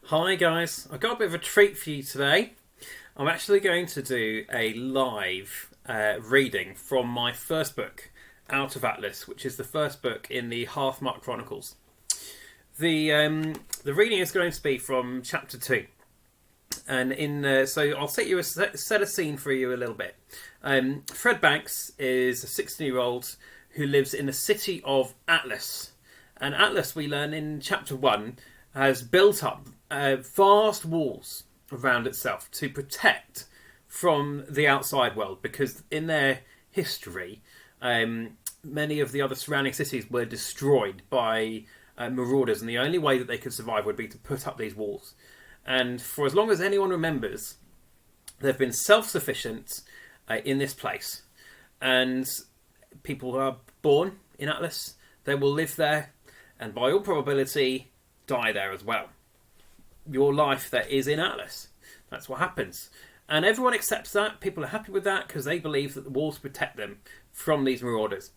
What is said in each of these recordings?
Hi guys, I've got a bit of a treat for you today. I'm actually going to do a live reading from my first book, Out of Atlas, which is the first book in the Half Mark Chronicles. The reading is going to be from chapter 2. And so I'll set a scene for you a little bit. Fred Banks is a 16-year-old who lives in the city of Atlas. And Atlas, we learn in chapter 1, has built up vast walls around itself to protect from the outside world, because in their history, many of the other surrounding cities were destroyed by marauders, and the only way that they could survive would be to put up these walls. And for as long as anyone remembers, they've been self-sufficient in this place, and people are born in Atlas, they will live there, and by all probability die there as well. Your life there is in Atlas. That's what happens. And everyone accepts that. People are happy with that because they believe that the walls protect them from these marauders.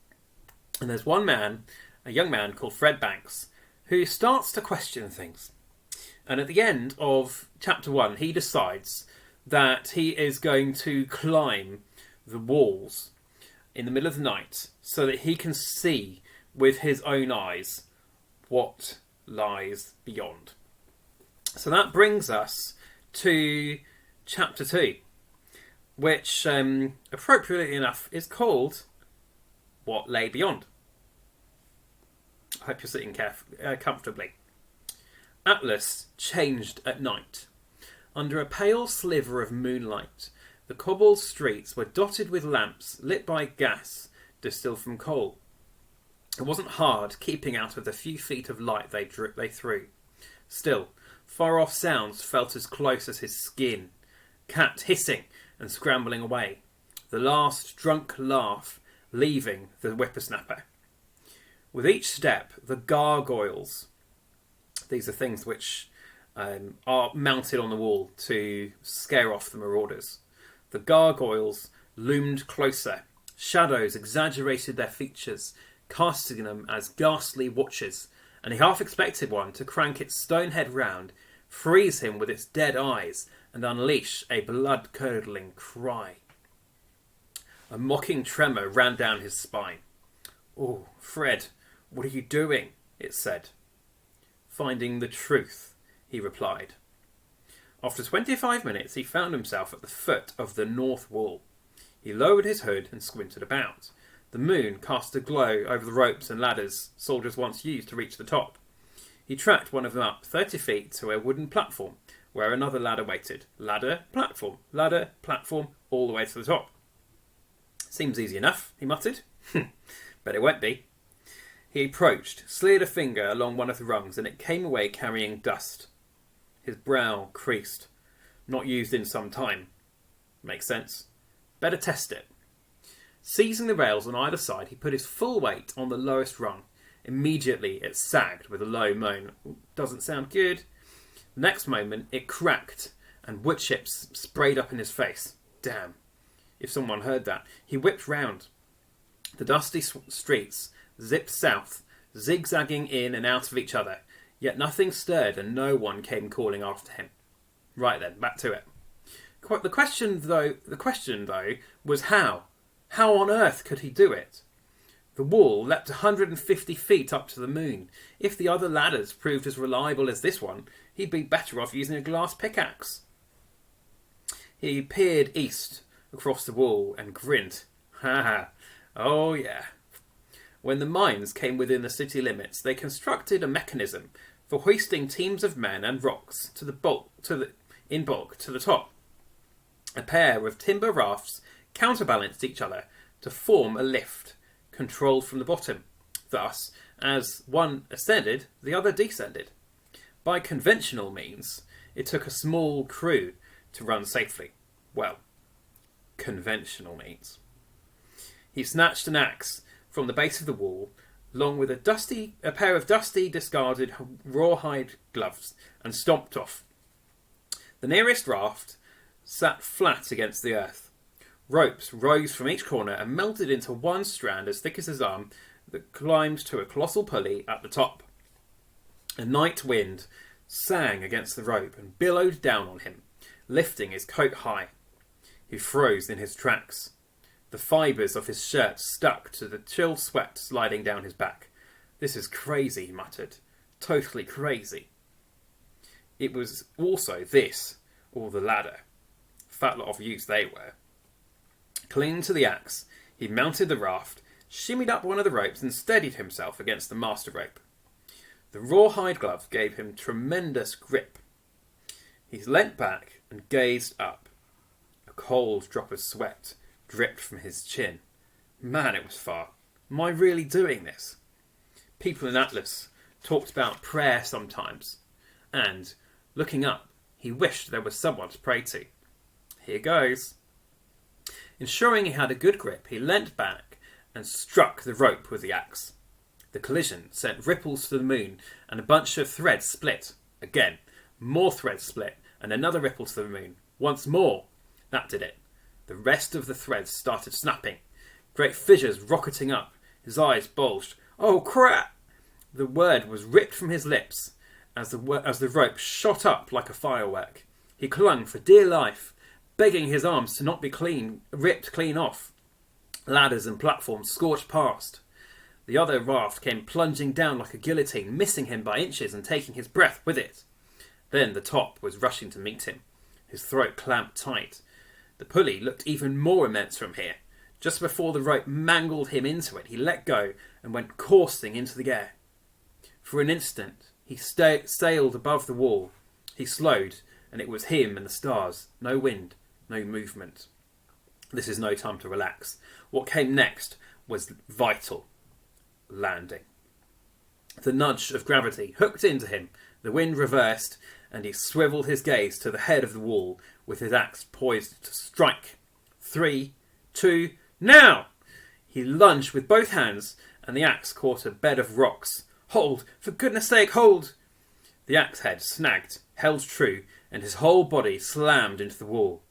And there's one man, a young man called Fred Banks, who starts to question things. And at the end of chapter 1, he decides that he is going to climb the walls in the middle of the night so that he can see with his own eyes what lies beyond. So that brings us to chapter 2, which, appropriately enough, is called What Lay Beyond. I hope you're sitting comfortably. Atlas changed at night. Under a pale sliver of moonlight, the cobbled streets were dotted with lamps lit by gas distilled from coal. It wasn't hard keeping out of the few feet of light they threw. Still, far-off sounds felt as close as his skin. Cat hissing and scrambling away. The last drunk laugh leaving the whippersnapper. With each step, the gargoyles, these are things which are mounted on the wall to scare off the marauders. The gargoyles loomed closer. Shadows exaggerated their features, casting them as ghastly watchers, and he half expected one to crank its stone head round, freeze him with its dead eyes, and unleash a blood-curdling cry. A mocking tremor ran down his spine. "Oh, Fred, what are you doing?" it said. "Finding the truth," he replied. After 25 minutes, he found himself at the foot of the north wall. He lowered his hood and squinted about. The moon cast a glow over the ropes and ladders soldiers once used to reach the top. He tracked one of them up 30 feet to a wooden platform where another ladder waited. Ladder, platform, all the way to the top. "Seems easy enough," he muttered. "But it won't be." He approached, slid a finger along one of the rungs, and it came away carrying dust. His brow creased. Not used in some time. Makes sense. Better test it. Seizing the rails on either side, he put his full weight on the lowest rung. Immediately, it sagged with a low moan. Doesn't sound good. The next moment, it cracked, and wood chips sprayed up in his face. Damn. If someone heard that. He whipped round. The dusty streets zipped south, zigzagging in and out of each other. Yet nothing stirred, and no one came calling after him. Right then, back to it. The question, though, was how? How on earth could he do it? The wall leapt 150 feet up to the moon. If the other ladders proved as reliable as this one, he'd be better off using a glass pickaxe. He peered east across the wall and grinned. Ha ha. Oh yeah. When the mines came within the city limits, they constructed a mechanism for hoisting teams of men and rocks in bulk to the top. A pair of timber rafts counterbalanced each other to form a lift, controlled from the bottom. Thus, as one ascended, the other descended. By conventional means, it took a small crew to run safely. Well, conventional means. He snatched an axe from the base of the wall, along with a pair of dusty, discarded rawhide gloves, and stomped off. The nearest raft sat flat against the earth. Ropes rose from each corner and melted into one strand as thick as his arm that climbed to a colossal pulley at the top. A night wind sang against the rope and billowed down on him, lifting his coat high. He froze in his tracks. The fibres of his shirt stuck to the chill sweat sliding down his back. "This is crazy," he muttered. "Totally crazy." It was also this, or the ladder. Fat lot of use they were. Clinging to the axe, he mounted the raft, shimmied up one of the ropes and steadied himself against the master rope. The rawhide glove gave him tremendous grip. He leant back and gazed up. A cold drop of sweat dripped from his chin. Man, it was far. Am I really doing this? People in Atlas talked about prayer sometimes, and, looking up, he wished there was someone to pray to. Here goes. Ensuring he had a good grip, he leant back and struck the rope with the axe. The collision sent ripples to the moon, and a bunch of threads split. Again, more threads split, and another ripple to the moon. Once more. That did it. The rest of the threads started snapping. Great fissures rocketing up. His eyes bulged. "Oh, crap!" The word was ripped from his lips as the rope shot up like a firework. He clung for dear life, begging his arms to not be ripped clean off. Ladders and platforms scorched past. The other raft came plunging down like a guillotine, missing him by inches and taking his breath with it. Then the top was rushing to meet him, his throat clamped tight. The pulley looked even more immense from here. Just before the rope mangled him into it, he let go and went coursing into the air. For an instant, he sailed above the wall. He slowed, and it was him and the stars. No wind, no movement. This is no time to relax. What came next was vital. Landing. The nudge of gravity hooked into him. The wind reversed, and he swiveled his gaze to the head of the wall with his axe poised to strike. 3, 2, now! He lunged with both hands, and the axe caught a bed of rocks. Hold! For goodness sake, hold! The axe head snagged, held true, and his whole body slammed into the wall.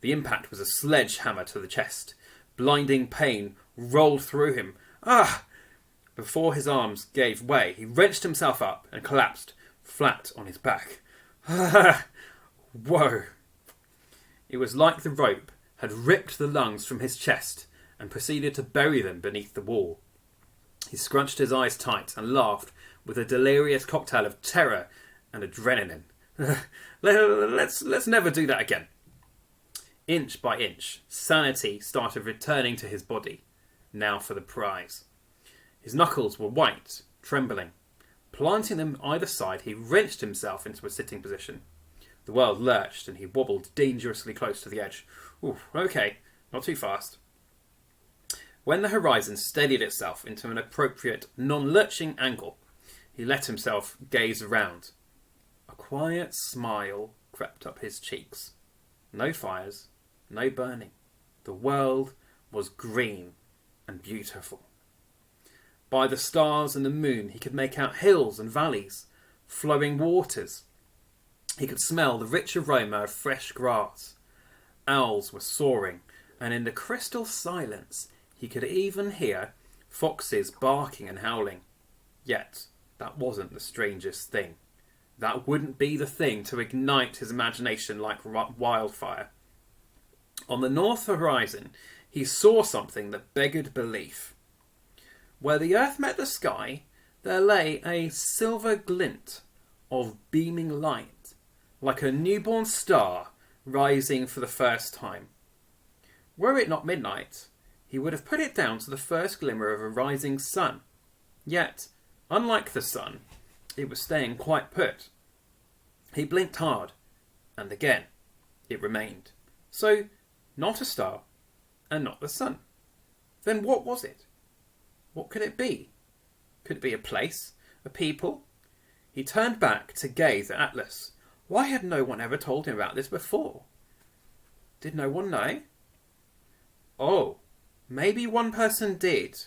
The impact was a sledgehammer to the chest. Blinding pain rolled through him. Ah! Before his arms gave way, he wrenched himself up and collapsed flat on his back. Whoa! It was like the rope had ripped the lungs from his chest and proceeded to bury them beneath the wall. He scrunched his eyes tight and laughed with a delirious cocktail of terror and adrenaline. Let's never do that again. Inch by inch, sanity started returning to his body. Now for the prize. His knuckles were white, trembling. Planting them either side, he wrenched himself into a sitting position. The world lurched and he wobbled dangerously close to the edge. Ooh, okay, not too fast. When the horizon steadied itself into an appropriate, non-lurching angle, he let himself gaze around. A quiet smile crept up his cheeks. No fires, no burning. The world was green and beautiful. By the stars and the moon he could make out hills and valleys, flowing waters. He could smell the rich aroma of fresh grass. Owls were soaring, and in the crystal silence he could even hear foxes barking and howling. Yet that wasn't the strangest thing. That wouldn't be the thing to ignite his imagination like wildfire. On the north horizon he saw something that beggared belief. Where the earth met the sky, there lay a silver glint of beaming light, like a newborn star rising for the first time. Were it not midnight, he would have put it down to the first glimmer of a rising sun. Yet, unlike the sun, it was staying quite put. He blinked hard, and again it remained. So, not a star, and not the sun. Then what was it? What could it be? Could it be a place? A people? He turned back to gaze at Atlas. Why had no one ever told him about this before? Did no one know? Oh, maybe one person did.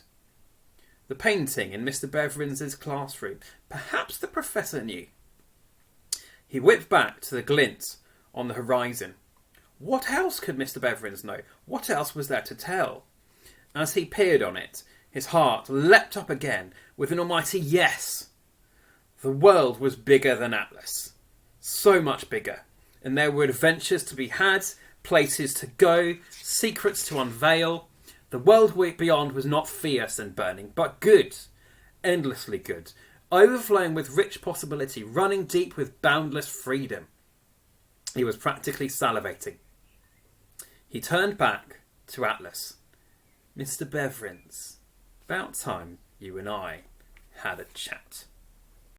The painting in Mr. Beverin's classroom. Perhaps the professor knew. He whipped back to the glint on the horizon. What else could Mr. Beverins know? What else was there to tell? As he peered on it, his heart leapt up again with an almighty yes. The world was bigger than Atlas. So much bigger. And there were adventures to be had, places to go, secrets to unveil. The world beyond was not fierce and burning, but good. Endlessly good. Overflowing with rich possibility, running deep with boundless freedom. He was practically salivating. He turned back to Atlas. Mr. Beverins, about time you and I had a chat.